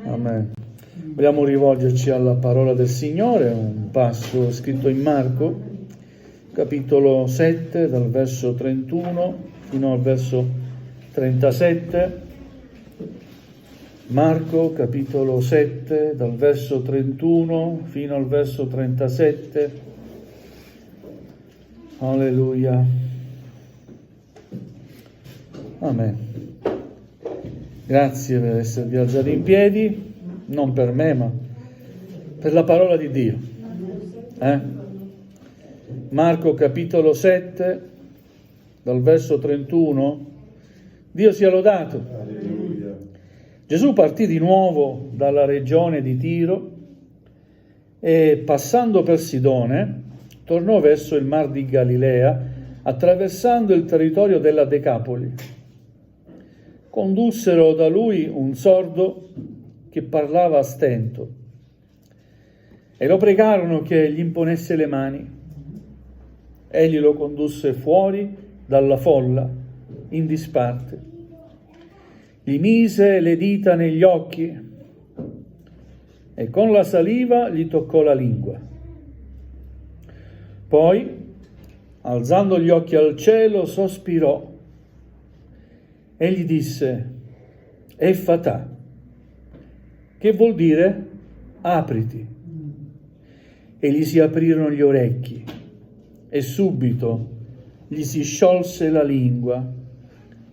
Amen. Vogliamo rivolgerci alla parola del Signore, un passo scritto in Marco, capitolo 7, dal verso 31 fino al verso 37. Marco, capitolo 7, dal verso 31 fino al verso 37. Alleluia. Amen. Grazie per esservi alzati in piedi. Non per me, ma per la parola di Dio. Marco capitolo 7, dal verso 31, Dio sia lodato. Alleluia. Gesù partì di nuovo dalla regione di Tiro e, passando per Sidone, tornò verso il mar di Galilea, attraversando il territorio della Decapoli. Condussero da lui un sordo che parlava a stento e lo pregarono che gli imponesse le mani. Egli lo condusse fuori dalla folla in disparte, gli mise le dita negli occhi e con la saliva gli toccò la lingua. Poi, alzando gli occhi al cielo, sospirò e gli disse: Effatà, che vuol dire apriti. E gli si aprirono gli orecchi e subito gli si sciolse la lingua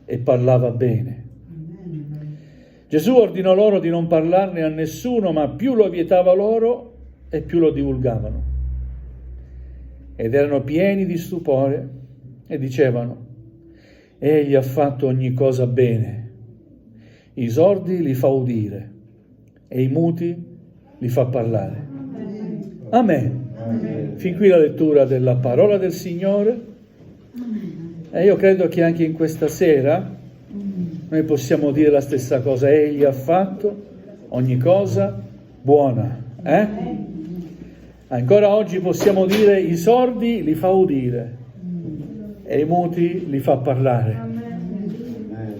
e parlava bene. Gesù ordinò loro di non parlarne a nessuno, ma più lo vietava loro e più lo divulgavano. Ed erano pieni di stupore e dicevano: Egli ha fatto ogni cosa bene. I sordi li fa udire e i muti li fa parlare. Amen. Amen. Fin qui la lettura della parola del Signore. E io credo che anche in questa sera noi possiamo dire la stessa cosa. Egli ha fatto ogni cosa buona. Ancora oggi possiamo dire: i sordi li fa udire e i muti li fa parlare.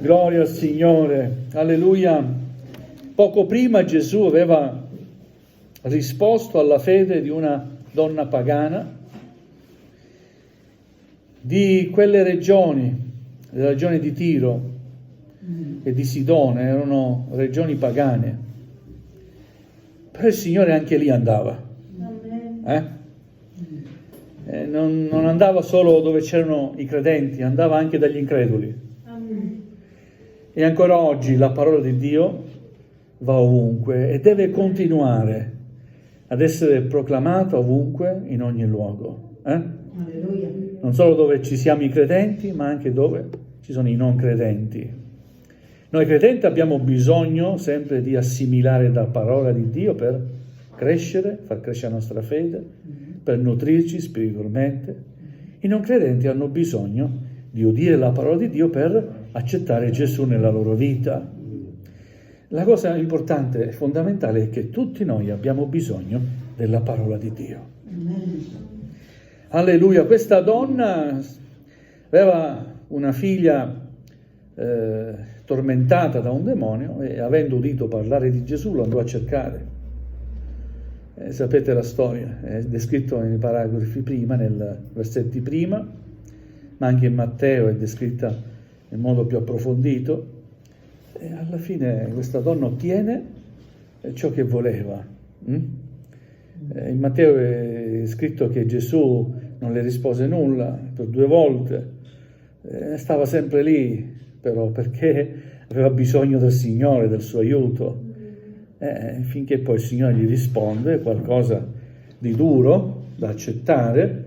Gloria al Signore. Alleluia. Poco prima Gesù aveva risposto alla fede di una donna pagana di quelle regioni, le regioni di Tiro e di Sidone, erano regioni pagane. Però il Signore anche lì andava. Non andava solo dove c'erano i credenti, andava anche dagli increduli. E ancora oggi la parola di Dio va ovunque e deve continuare ad essere proclamata ovunque, in ogni luogo. Alleluia. Non solo dove ci siamo i credenti, ma anche dove ci sono i non credenti. Noi credenti abbiamo bisogno sempre di assimilare la parola di Dio per crescere, far crescere la nostra fede, per nutrirci spiritualmente. I non credenti hanno bisogno di udire la parola di Dio per accettare Gesù nella loro vita. La cosa importante e fondamentale è che tutti noi abbiamo bisogno della parola di Dio. Alleluia. Questa donna aveva una figlia tormentata da un demonio e, avendo udito parlare di Gesù, lo andò a cercare. Sapete la storia, è descritto nei paragrafi prima, nei versetti prima, ma anche in Matteo è descritta in modo più approfondito. E alla fine questa donna ottiene ciò che voleva. In Matteo è scritto che Gesù non le rispose nulla per 2 volte, stava sempre lì però perché aveva bisogno del Signore, del suo aiuto, finché poi il Signore gli risponde qualcosa di duro da accettare,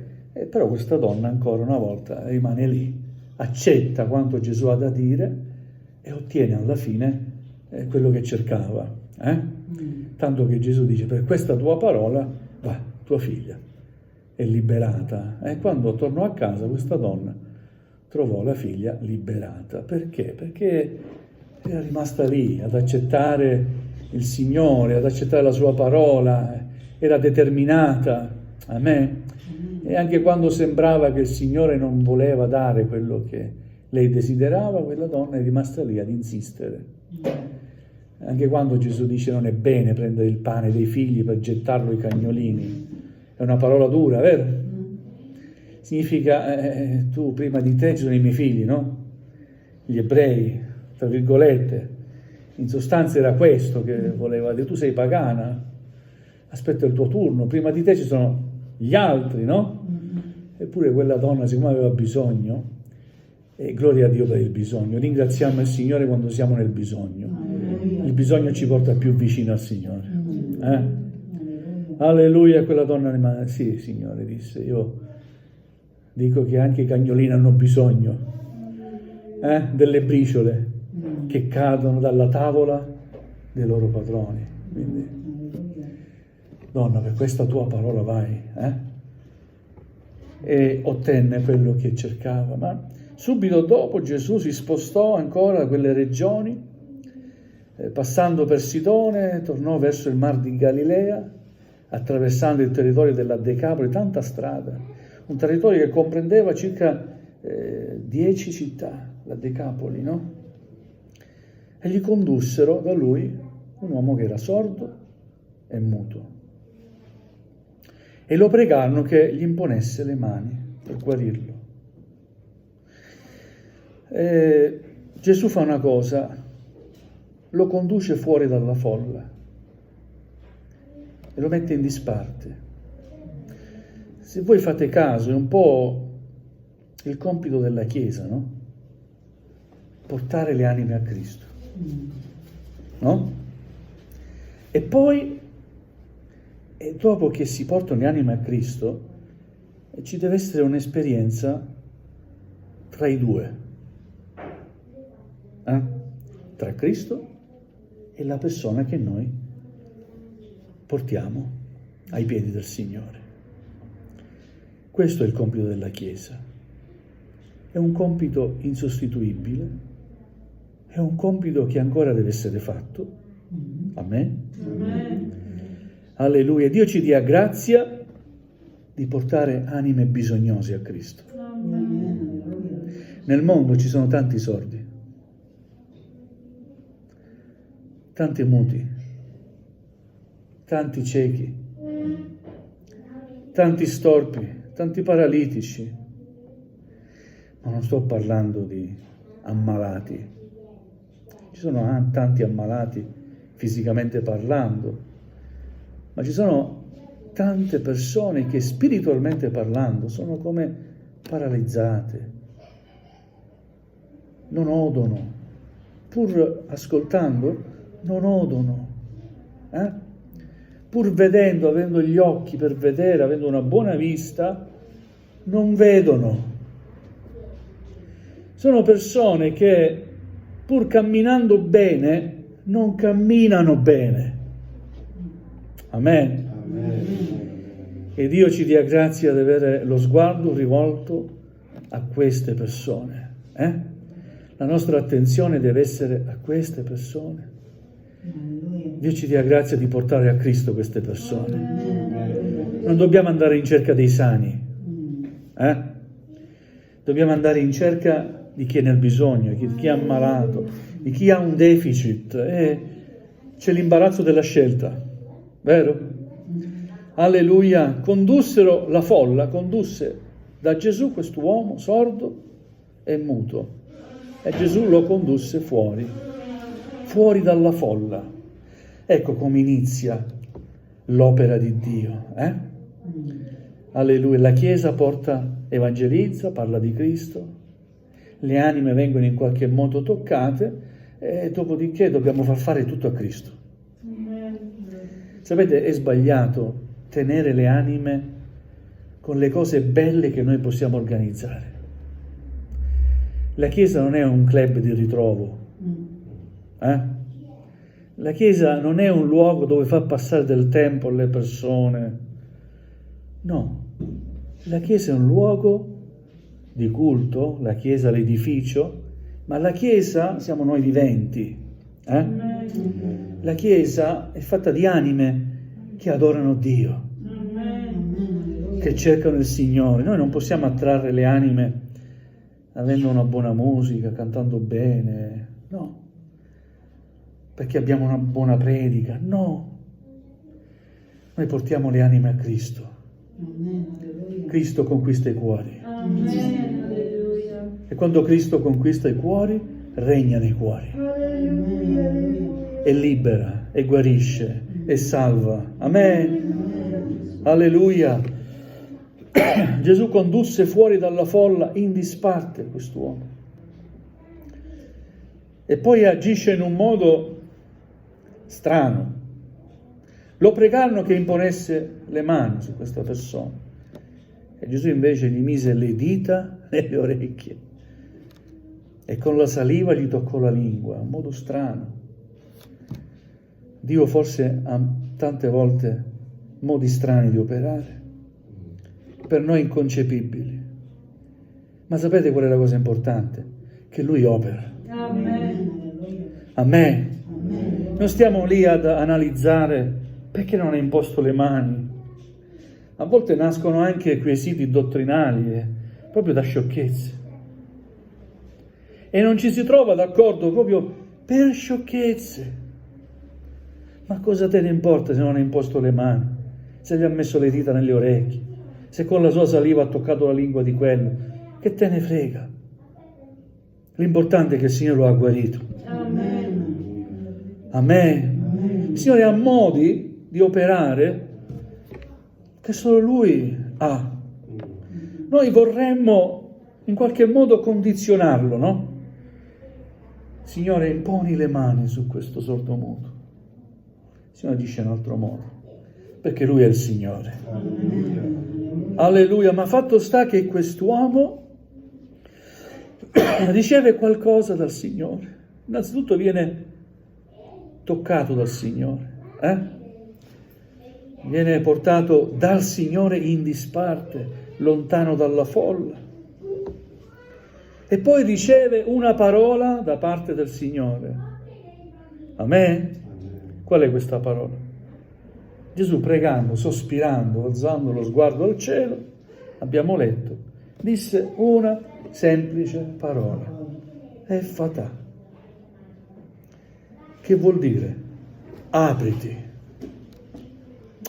però questa donna ancora una volta rimane lì, accetta quanto Gesù ha da dire e ottiene alla fine quello che cercava. Tanto che Gesù dice: per questa tua parola va, tua figlia è liberata. E quando tornò a casa questa donna trovò la figlia liberata. Perché? Perché era rimasta lì ad accettare il Signore, ad accettare la sua parola, era determinata. Amen. E anche quando sembrava che il Signore non voleva dare quello che lei desiderava, quella donna è rimasta lì ad insistere. Anche quando Gesù dice non è bene prendere il pane dei figli per gettarlo ai cagnolini, è una parola dura, vero? Significa, tu prima di te ci sono i miei figli, no? Gli ebrei, tra virgolette. In sostanza era questo che voleva dire, tu sei pagana, aspetta il tuo turno, prima di te ci sono gli altri, no? Eppure quella donna, siccome aveva bisogno, e gloria a Dio per il bisogno, ringraziamo il Signore quando siamo nel bisogno. Il bisogno ci porta più vicino al Signore. Alleluia, quella donna, sì, Signore, disse, io dico che anche i cagnolini hanno bisogno delle briciole che cadono dalla tavola dei loro padroni. Quindi, donna, per questa tua parola vai, e ottenne quello che cercava. Ma subito dopo Gesù si spostò ancora da quelle regioni, passando per Sidone, tornò verso il mar di Galilea, attraversando il territorio della Decapoli, tanta strada, un territorio che comprendeva circa 10 città, la Decapoli, no? E gli condussero da lui un uomo che era sordo e muto. E lo pregarono che gli imponesse le mani per guarirlo. Gesù fa una cosa, lo conduce fuori dalla folla e lo mette in disparte. Se voi fate caso, è un po' il compito della Chiesa, no? Portare le anime a Cristo, no? E poi, dopo che si portano le anime a Cristo, ci deve essere un'esperienza tra i due, tra Cristo e la persona che noi portiamo ai piedi del Signore. Questo è il compito della Chiesa. È un compito insostituibile, è un compito che ancora deve essere fatto. Amen. Amen. Alleluia. Dio ci dia grazia di portare anime bisognose a Cristo. Amen. Nel mondo ci sono tanti sordi, tanti muti, tanti ciechi, tanti storpi, tanti paralitici. Ma non sto parlando di ammalati. Ci sono tanti ammalati fisicamente parlando, ma ci sono tante persone che spiritualmente parlando sono come paralizzate, non odono, pur ascoltando non odono, pur vedendo, avendo gli occhi per vedere, avendo una buona vista, non vedono. Sono persone che pur camminando bene non camminano bene. Amen. Amen. E Dio ci dia grazia di avere lo sguardo rivolto a queste persone. La nostra attenzione deve essere a queste persone. Dio ci dia grazia di portare a Cristo queste persone. Non dobbiamo andare in cerca dei sani. Dobbiamo andare in cerca di chi è nel bisogno, di chi è ammalato, di chi ha un deficit. C'è l'imbarazzo della scelta, vero? Alleluia. Condussero la folla, condusse da Gesù quest'uomo sordo e muto. E Gesù lo condusse fuori dalla folla. Ecco come inizia l'opera di Dio. Alleluia. La Chiesa evangelizza, parla di Cristo, le anime vengono in qualche modo toccate e dopodiché dobbiamo far fare tutto a Cristo. Sapete, è sbagliato tenere le anime con le cose belle che noi possiamo organizzare. La Chiesa non è un club di ritrovo. La Chiesa non è un luogo dove far passare del tempo alle persone. No, la Chiesa è un luogo di culto, la Chiesa l'edificio, ma la Chiesa siamo noi viventi. La Chiesa è fatta di anime che adorano Dio, che cercano il Signore. Noi non possiamo attrarre le anime avendo una buona musica, cantando bene, no. perché abbiamo una buona predica. No, noi portiamo le anime a Cristo. Cristo conquista i cuori. E quando Cristo conquista i cuori, regna nei cuori. E libera, e guarisce, e salva. Amen. Alleluia. Gesù condusse fuori dalla folla in disparte quest'uomo. E poi agisce in un modo strano. Lo pregarono che imponesse le mani su questa persona. E Gesù invece gli mise le dita nelle orecchie e con la saliva gli toccò la lingua, in modo strano. Dio forse ha tante volte modi strani di operare, per noi inconcepibili. Ma sapete qual è la cosa importante? Che Lui opera. Amen. Amen. Non stiamo lì ad analizzare perché non ha imposto le mani. A volte nascono anche quesiti dottrinali, proprio da sciocchezze. E non ci si trova d'accordo proprio per sciocchezze. Ma cosa te ne importa se non ha imposto le mani? Se gli ha messo le dita nelle orecchie? Se con la sua saliva ha toccato la lingua di quello? Che te ne frega? L'importante è che il Signore lo ha guarito. Amen. Amen. Il Signore ha modi di operare che solo Lui ha. Noi vorremmo in qualche modo condizionarlo, no? Signore, imponi le mani su questo sordo muto. Il Signore dice in un altro modo, perché Lui è il Signore. Alleluia. Ma fatto sta che quest'uomo riceve qualcosa dal Signore. Innanzitutto viene toccato dal Signore, Viene portato dal Signore in disparte, lontano dalla folla. E poi riceve una parola da parte del Signore. Amen? Qual è questa parola? Gesù pregando, sospirando, alzando lo sguardo al cielo, abbiamo letto, disse una semplice parola. Effatà. Che vuol dire? Apriti.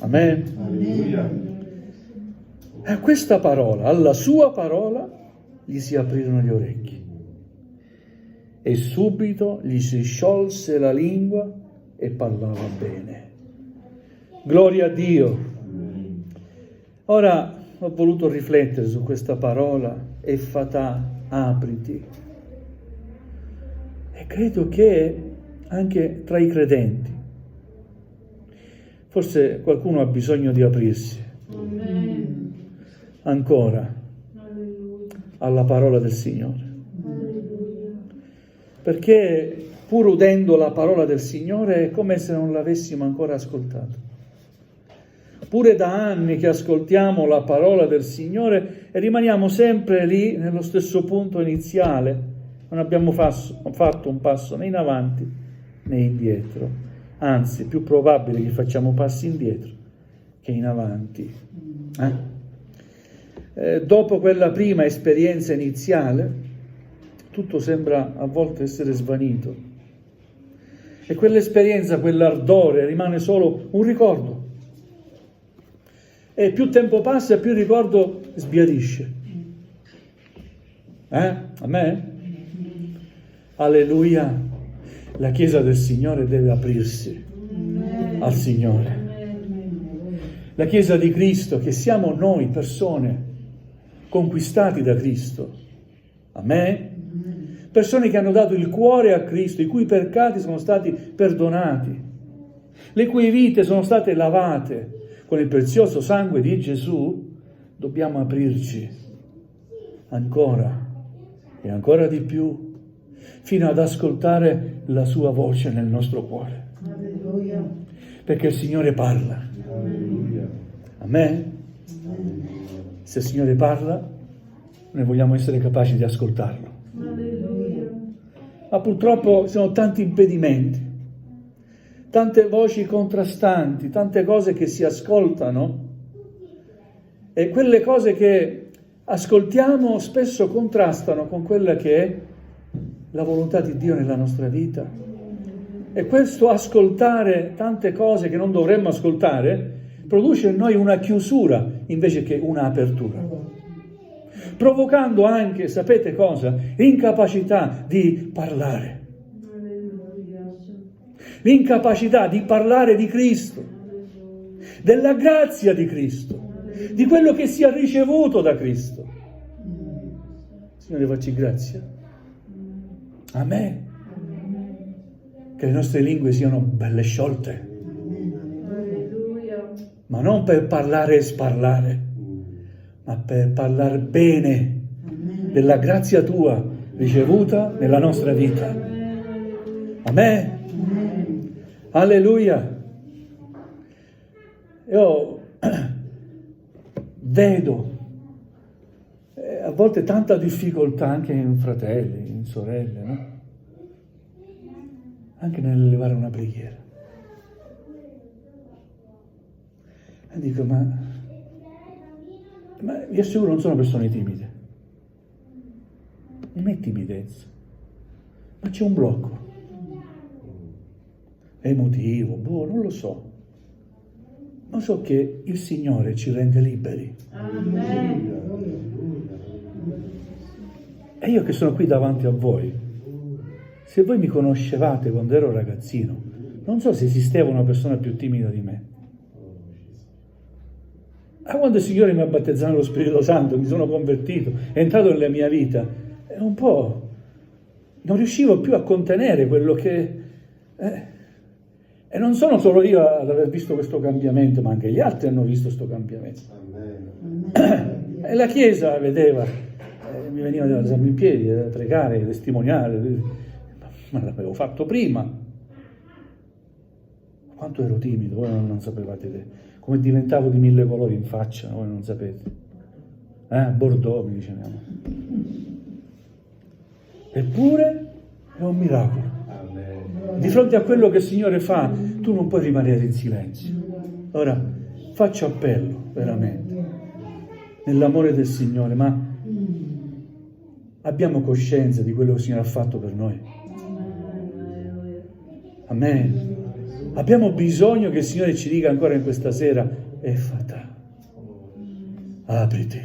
Amen. Alleluia. A questa parola, alla sua parola, gli si aprirono gli orecchi e subito gli si sciolse la lingua e parlava bene. Gloria a Dio. Ora ho voluto riflettere su questa parola, effatà, apriti. E credo che anche tra i credenti forse qualcuno ha bisogno di aprirsi. Amen. Ancora alla parola del Signore. Alleluia. Perché pur udendo la parola del Signore è come se non l'avessimo ancora ascoltato. Pure da anni che ascoltiamo la parola del Signore e rimaniamo sempre lì nello stesso punto iniziale, non abbiamo fatto un passo né in avanti né indietro, anzi è più probabile che facciamo passi indietro che in avanti. Dopo quella prima esperienza iniziale, tutto sembra a volte essere svanito. E quell'esperienza, quell'ardore rimane solo un ricordo. E più tempo passa, più il ricordo sbiadisce. Amen? Alleluia. La Chiesa del Signore deve aprirsi al Signore. La Chiesa di Cristo, che siamo noi persone conquistati da Cristo. Amen? Persone che hanno dato il cuore a Cristo, i cui peccati sono stati perdonati, le cui vite sono state lavate con il prezioso sangue di Gesù. Dobbiamo aprirci ancora e ancora di più fino ad ascoltare la sua voce nel nostro cuore. Alleluia. Perché il Signore parla. Alleluia. Amen? Se il Signore parla, noi vogliamo essere capaci di ascoltarlo. Alleluia. Ma purtroppo ci sono tanti impedimenti, tante voci contrastanti, tante cose che si ascoltano e quelle cose che ascoltiamo spesso contrastano con quella che è la volontà di Dio nella nostra vita. E questo ascoltare tante cose che non dovremmo ascoltare produce in noi una chiusura invece che una apertura, provocando anche, sapete cosa? Incapacità di parlare. L'incapacità di parlare di Cristo, della grazia di Cristo, di quello che si è ricevuto da Cristo. Signore, facci grazia. Amen. Che le nostre lingue siano belle sciolte, ma non per parlare e sparlare, ma per parlare bene della grazia tua ricevuta nella nostra vita. Amen. Alleluia. Io vedo a volte tanta difficoltà anche in fratelli, in sorelle, no? Anche nell'elevare una preghiera. E dico, ma vi assicuro non sono persone timide. Non è timidezza, ma c'è un blocco. È emotivo, non lo so. Ma so che il Signore ci rende liberi. Amen. E io che sono qui davanti a voi, se voi mi conoscevate quando ero ragazzino, non so se esisteva una persona più timida di me. Ma quando il Signore mi ha battezzato nello Spirito Santo, mi sono convertito, è entrato nella mia vita, un po' non riuscivo più a contenere quello che... E non sono solo io ad aver visto questo cambiamento, ma anche gli altri hanno visto questo cambiamento. Amen. E la Chiesa vedeva, mi veniva ad alzarmi in piedi, a pregare, a testimoniare, ma l'avevo fatto prima. Quanto ero timido, voi non sapevate come diventavo di 1000 colori in faccia, voi non sapete. Bordeaux mi dicevamo. Eppure è un miracolo. Di fronte a quello che il Signore fa, tu non puoi rimanere in silenzio. Ora, faccio appello, veramente, nell'amore del Signore, ma abbiamo coscienza di quello che il Signore ha fatto per noi. Amen. Abbiamo bisogno che il Signore ci dica ancora in questa sera, Effata, apriti.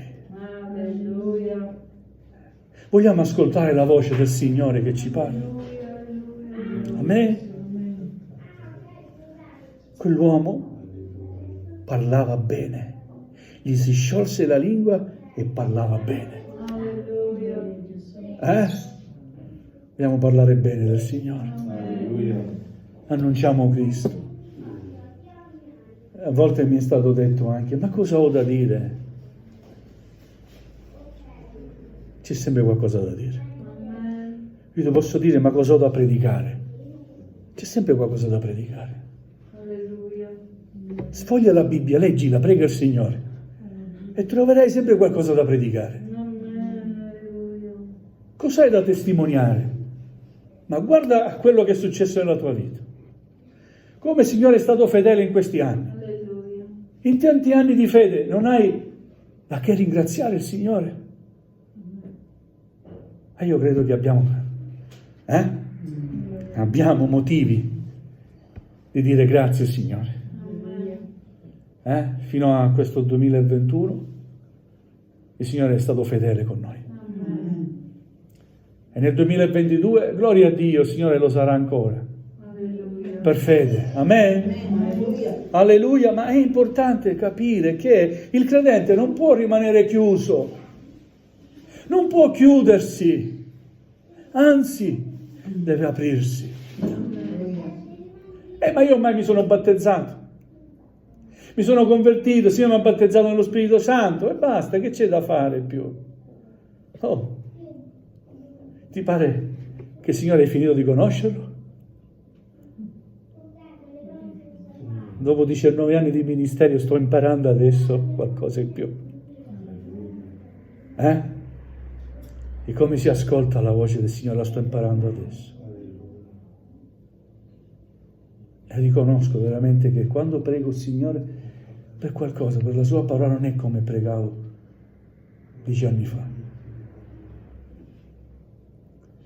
Vogliamo ascoltare la voce del Signore che ci parla. Amen. Quell'uomo parlava bene, gli si sciolse la lingua e parlava bene. Dobbiamo parlare bene del Signore. Annunciamo Cristo. A volte mi è stato detto anche, ma cosa ho da dire? C'è sempre qualcosa da dire. Io ti posso dire, ma cosa ho da predicare? C'è sempre qualcosa da predicare. Alleluia. Sfoglia la Bibbia, leggila, prega il Signore e troverai sempre qualcosa da predicare. Cos'hai da testimoniare? Ma guarda a quello che è successo nella tua vita. Come il Signore è stato fedele in questi anni. Alleluia. In tanti anni di fede non hai da che ringraziare il Signore. E io credo che abbiamo motivi di dire grazie Signore. Fino a questo 2021 il Signore è stato fedele con noi. E nel 2022, gloria a Dio, il Signore lo sarà ancora. Alleluia. Per fede. Amen. Alleluia. Alleluia. Ma è importante capire che il credente non può rimanere chiuso, non può chiudersi, anzi deve aprirsi. Ma io ormai mi sono battezzato, mi sono convertito, il Signore mi ha battezzato nello Spirito Santo e basta, che c'è da fare più? Ti pare che il Signore hai finito di conoscerlo? Dopo 19 anni di ministero sto imparando adesso qualcosa in più. E come si ascolta la voce del Signore, la sto imparando adesso. E riconosco veramente che quando prego il Signore per qualcosa, per la sua parola, non è come pregavo 10 anni fa.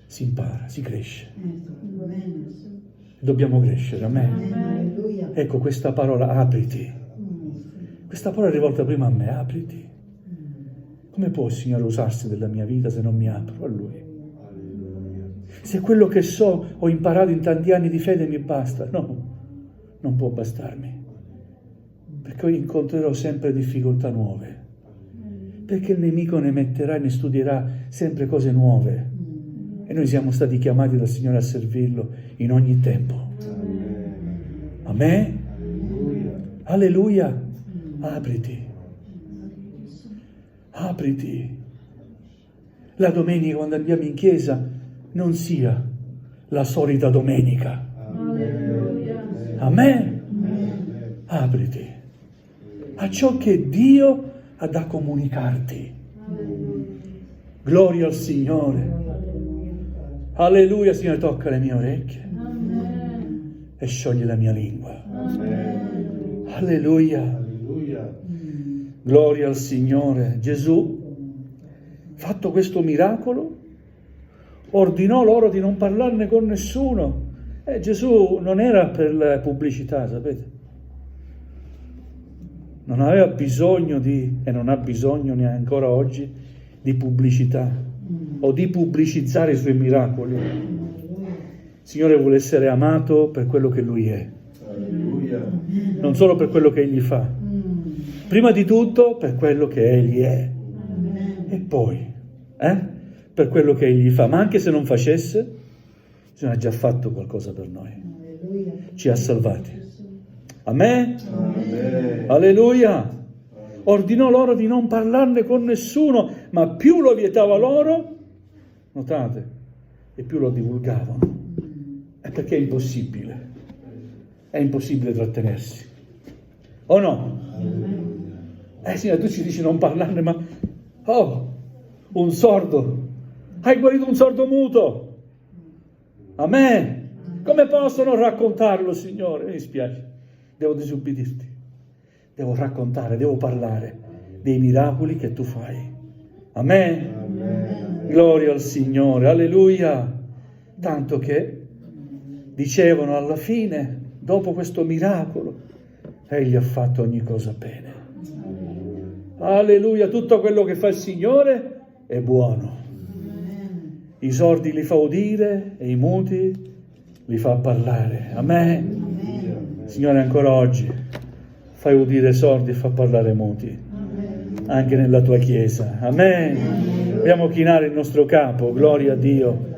Si impara, si cresce. Dobbiamo crescere, amen. Alleluia. Ecco questa parola, apriti. Questa parola è rivolta prima a me, apriti. Come può il Signore usarsi della mia vita se non mi apro a Lui? Se quello che so ho imparato in tanti anni di fede mi basta, no, non può bastarmi, perché incontrerò sempre difficoltà nuove, perché il nemico ne metterà e ne studierà sempre cose nuove e noi siamo stati chiamati dal Signore a servirlo in ogni tempo. Amen? Alleluia. Apriti. Apriti. La domenica quando andiamo in chiesa non sia la solita domenica. Amen. Apriti a ciò che Dio ha da comunicarti. Gloria al Signore. Alleluia, Signore, tocca le mie orecchie e sciogli la mia lingua. Alleluia. Gloria al Signore. Gesù, fatto questo miracolo, ordinò loro di non parlarne con nessuno. Gesù non era per la pubblicità, sapete? Non aveva bisogno e non ha bisogno neanche ancora oggi di pubblicità o di pubblicizzare i suoi miracoli. Il Signore vuole essere amato per quello che Lui è, non solo per quello che Egli fa. Prima di tutto per quello che Egli è e poi per quello che Egli fa. Ma anche se non facesse, il Signore ha già fatto qualcosa per noi. Ci ha salvati. Amen? Alleluia. Ordinò loro di non parlarne con nessuno, ma più lo vietava loro, notate, e più lo divulgavano. È perché è impossibile trattenersi. O no? Signore, tu ci dici non parlarne, ma un sordo, hai guarito un sordo muto. Amen. Come posso non raccontarlo, Signore? Mi dispiace, devo disubbidirti, devo raccontare, devo parlare dei miracoli che tu fai. Amen. Gloria al Signore, alleluia. Tanto che dicevano alla fine, dopo questo miracolo, Egli ha fatto ogni cosa bene. Alleluia, tutto quello che fa il Signore è buono. I sordi li fa udire e i muti li fa parlare. Amen. Signore, ancora oggi fai udire sordi e fa parlare muti. Anche nella tua Chiesa. Amen. Dobbiamo chinare il nostro capo, gloria a Dio.